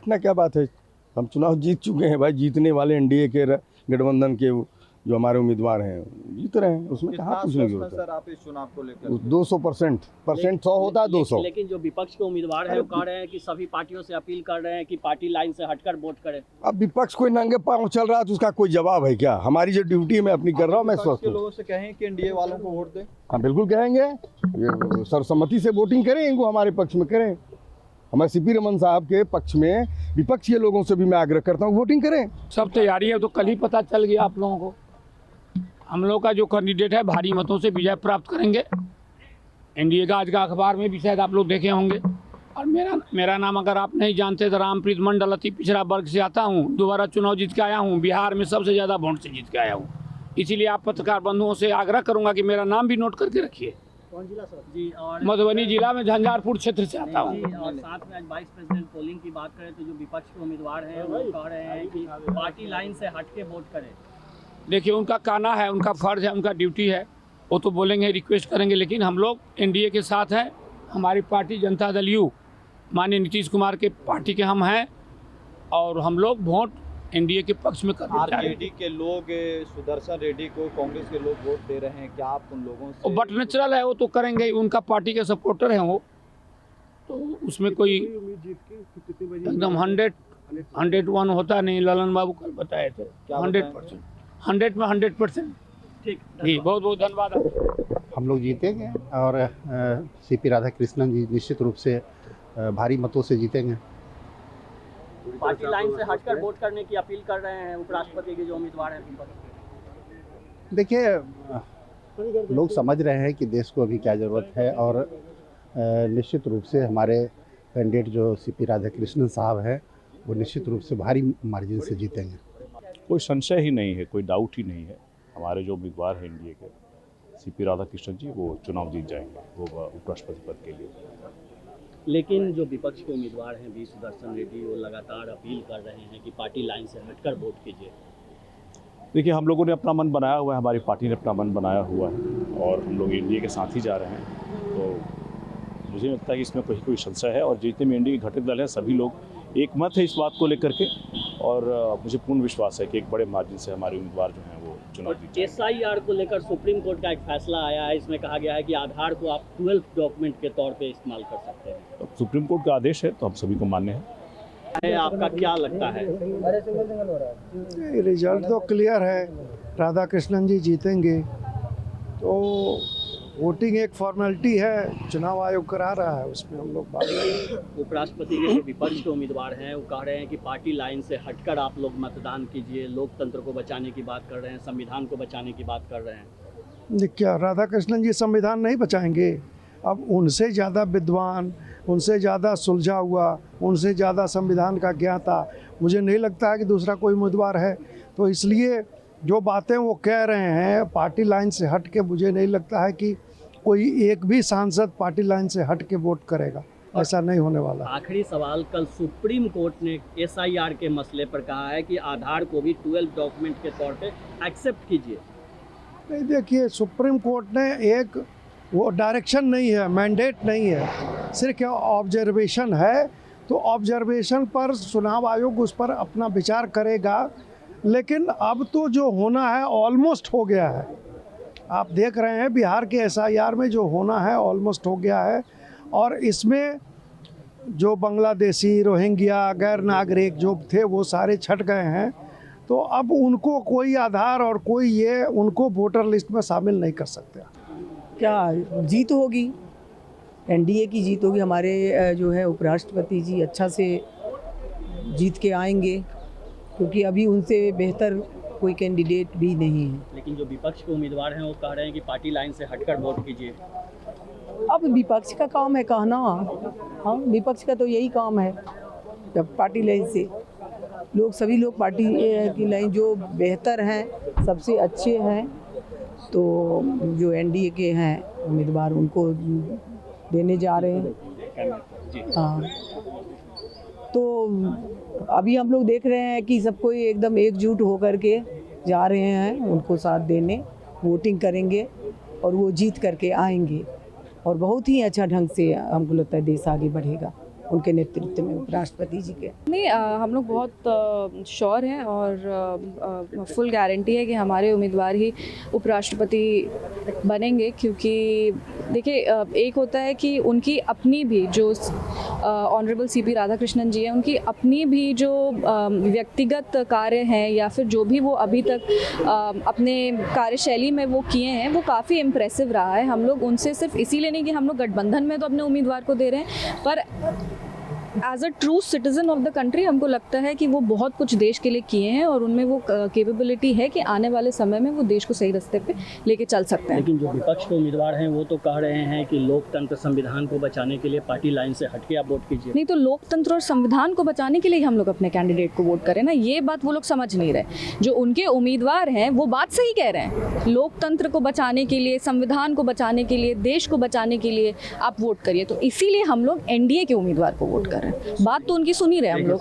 बैठना क्या बात है, हम चुनाव जीत चुके हैं भाई, जीतने वाले एनडीए के गठबंधन के जो हमारे उम्मीदवार हैं जीत रहे हैं, उसमें कहाँ पूछने की जरूरत है। सर आप इस चुनाव को लेकर 200% 100 होता है 200। लेकिन जो विपक्ष के उम्मीदवार हैं वो कह रहे हैं कि सभी पार्टियों से अपील कर रहे हैं कि पार्टी लाइन से हटकर वोट करें। अब विपक्ष कोई नंगे पांव चल रहा है तो उसका कोई जवाब है क्या? हमारी जो ड्यूटी है मैं अपनी कर रहा हूँ, मैं स्वस्थ हूँ। लोगों से कहें कि एनडीए वालों को वोट दें। हाँ बिल्कुल कहेंगे, ये सर्वसम्मति से वोटिंग करें, इनको हमारे पक्ष में करें। हमारे सीपी रमन साहब के पक्ष में विपक्ष के लोगों से भी मैं आग्रह करता हूँ वोटिंग करें। सब तैयारी है, तो कल ही पता चल गया आप लोगों को। हम लोग का जो कैंडिडेट है भारी मतों से विजय प्राप्त करेंगे। एनडीए का आज का अखबार में भी शायद आप लोग देखे होंगे। और मेरा नाम अगर आप नहीं जानते तो रामप्रीत मंडल, अति पिछड़ा वर्ग से आता हूँ, दोबारा चुनाव जीत के आया हूँ, बिहार में सबसे ज़्यादा वोट से जीत के आया हूँ। इसीलिए आप पत्रकार बंधुओं से आग्रह करूँगा कि मेरा नाम भी नोट करके रखिए। कौन जिला सर? जी, और मधुबनी जिला में झंझारपुर क्षेत्र से आता हूँ। और साथ में आज वाइस प्रेसिडेंट पोलिंग की बात करें तो जो विपक्ष के उम्मीदवार हैं वो कह रहे हैं कि पार्टी लाइन से हट के वोट करें। देखिए, उनका कहना है, उनका फ़र्ज़ है, उनका ड्यूटी है, वो तो बोलेंगे, रिक्वेस्ट करेंगे, लेकिन हम लोग एनडीए के साथ हैं। हमारी पार्टी जनता दल यू माननीय नीतीश कुमार के पार्टी के हम हैं और हम लोग वोट एनडीए के पक्ष में करना चाह रहे हैं। आरजेडी के लोग सुदर्शन रेड्डी को कांग्रेस के लोग वोट दे रहे हैं, क्या आप उन लोगों से? बट नेचुरल है, वो तो करेंगे, उनका पार्टी के सपोर्टर हैं वो, तो उसमें कोई एकदम 101 होता नहीं। ललन बाबू कल बताए थे 100%, 100 में 100%। ठीक जी, बहुत बहुत धन्यवाद। हम लोग जीतेंगे और सीपी राधाकृष्णन जी निश्चित रूप से भारी मतों से जीतेंगे। पार्टी लाइन से हटकर वोट करने की अपील कर रहे हैं उपराष्ट्रपति के जो उम्मीदवार हैं। देखिए, लोग समझ रहे हैं कि देश को अभी क्या ज़रूरत है और निश्चित रूप से हमारे कैंडिडेट जो सीपी राधाकृष्णन साहब हैं वो निश्चित रूप से भारी मार्जिन से जीतेंगे। कोई संशय ही नहीं है, कोई डाउट ही नहीं है। हमारे जो उम्मीदवार हैं एनडीए के सीपी राधाकृष्णन जी, वो चुनाव जीत जाएंगे, वो उपराष्ट्रपति पद के लिए। लेकिन जो विपक्ष के उम्मीदवार हैं वी सुदर्शन रेड्डी, वो लगातार अपील कर रहे हैं कि पार्टी लाइन से हटकर वोट कीजिए। देखिए, हम लोगों ने अपना मन बनाया हुआ है, हमारी पार्टी ने अपना मन बनाया हुआ है और हम लोग एनडीए के साथ ही जा रहे हैं। तो मुझे लगता है कि इसमें कोई संशय है और जितने भी एनडीए के घटक दल हैं सभी लोग एक मत है इस बात को लेकर के और मुझे पूर्ण विश्वास है कि एक बड़े मार्जिन से हमारे उम्मीदवार जो हैं वो चुनाव जीत जाएंगे। एसआईआर को लेकर सुप्रीम कोर्ट का एक फैसला आया है, इसमें कहा गया है कि आधार को आप 12 डॉक्यूमेंट के तौर पे इस्तेमाल कर सकते हैं। तो सुप्रीम कोर्ट का आदेश है तो हम सभी को मान्य है। आपका क्या लगता है? रिजल्ट तो क्लियर है, राधाकृष्णन जी जीतेंगे। तो वोटिंग एक फॉर्मेलिटी है, चुनाव आयोग करा रहा है, उसमें हम लोग बात। उपराष्ट्रपति के जो विपक्ष के उम्मीदवार हैं वो कह रहे हैं कि पार्टी लाइन से हटकर आप लोग मतदान कीजिए, लोकतंत्र को बचाने की बात कर रहे हैं, संविधान को बचाने की बात कर रहे हैं। क्या राधाकृष्णन जी संविधान नहीं बचाएंगे? अब उनसे ज़्यादा विद्वान, उनसे ज़्यादा सुलझा हुआ, उनसे ज़्यादा संविधान का ज्ञाता मुझे नहीं लगता है कि दूसरा कोई उम्मीदवार है। तो इसलिए जो बातें वो कह रहे हैं पार्टी लाइन से हट के, मुझे नहीं लगता है कि कोई एक भी सांसद पार्टी लाइन से हट के वोट करेगा, ऐसा नहीं होने वाला। आखिरी सवाल, कल सुप्रीम कोर्ट ने एसआईआर के मसले पर कहा है कि आधार को भी 12 डॉक्यूमेंट के तौर पे एक्सेप्ट कीजिए। नहीं, देखिए, सुप्रीम कोर्ट ने एक वो डायरेक्शन नहीं है, मैंडेट नहीं है, सिर्फ ऑब्जर्वेशन है। तो ऑब्जर्वेशन पर चुनाव आयोग उस पर अपना विचार करेगा। लेकिन अब तो जो होना है ऑलमोस्ट हो गया है। आप देख रहे हैं बिहार के एसआईआर में जो होना है ऑलमोस्ट हो गया है और इसमें जो बांग्लादेशी, रोहिंग्या, गैर नागरिक जो थे वो सारे छट गए हैं। तो अब उनको कोई आधार और कोई ये उनको वोटर लिस्ट में शामिल नहीं कर सकते। क्या जीत होगी, एनडीए की जीत होगी। हमारे जो है उपराष्ट्रपति जी अच्छा से जीत के आएंगे क्योंकि अभी उनसे बेहतर कोई कैंडिडेट भी नहीं है। लेकिन जो विपक्ष के उम्मीदवार हैं वो कह रहे हैं कि पार्टी लाइन से हटकर वोट कीजिए। अब विपक्ष का काम है कहना, हाँ विपक्ष का तो यही काम है। जब पार्टी लाइन से सभी लोग पार्टी की लाइन जो बेहतर हैं, सबसे अच्छे हैं, तो जो एनडीए के हैं उम्मीदवार उनको देने जा रहे हैं। हाँ, तो अभी हम लोग देख रहे हैं कि सब कोई एकदम एकजुट होकर के जा रहे हैं उनको साथ देने, वोटिंग करेंगे और वो जीत करके आएंगे और बहुत ही अच्छा ढंग से हमको लगता है देश आगे बढ़ेगा। उनके नेतृत्व में, उपराष्ट्रपति जी के। नहीं, हम लोग बहुत श्योर हैं और फुल गारंटी है कि हमारे उम्मीदवार ही उपराष्ट्रपति बनेंगे, क्योंकि देखिए एक होता है कि उनकी अपनी भी जो ऑनरेबल सीपी राधाकृष्णन जी हैं, उनकी अपनी भी जो व्यक्तिगत कार्य हैं या फिर जो भी वो अभी तक अपने कार्यशैली में वो किए हैं वो काफ़ी इम्प्रेसिव रहा है। हम लोग उनसे सिर्फ इसीलिए नहीं कि हम लोग गठबंधन में तो अपने उम्मीदवार को दे रहे हैं, पर as a true citizen of the country हमको लगता है कि वो बहुत कुछ देश के लिए किए हैं और उनमें वो कैपेबिलिटी है कि आने वाले समय में वो देश को सही रास्ते पे लेके चल सकते हैं। लेकिन जो विपक्ष के उम्मीदवार हैं वो तो कह रहे हैं कि लोकतंत्र संविधान को बचाने के लिए पार्टी लाइन से हटके आप वोट कीजिए। नहीं तो लोकतंत्र और संविधान को बचाने के लिए हम लोग अपने कैंडिडेट को वोट करें ना, ये बात वो लोग समझ नहीं रहे। जो उनके उम्मीदवार हैं वो बात सही कह रहे हैं, लोकतंत्र को बचाने के लिए, संविधान को बचाने के लिए, देश को बचाने के लिए आप वोट करिए। तो इसीलिए हम लोग एनडीए के उम्मीदवार को वोट कर रहे हैं। बात तो उनकी सुन ही रहे हम लोग।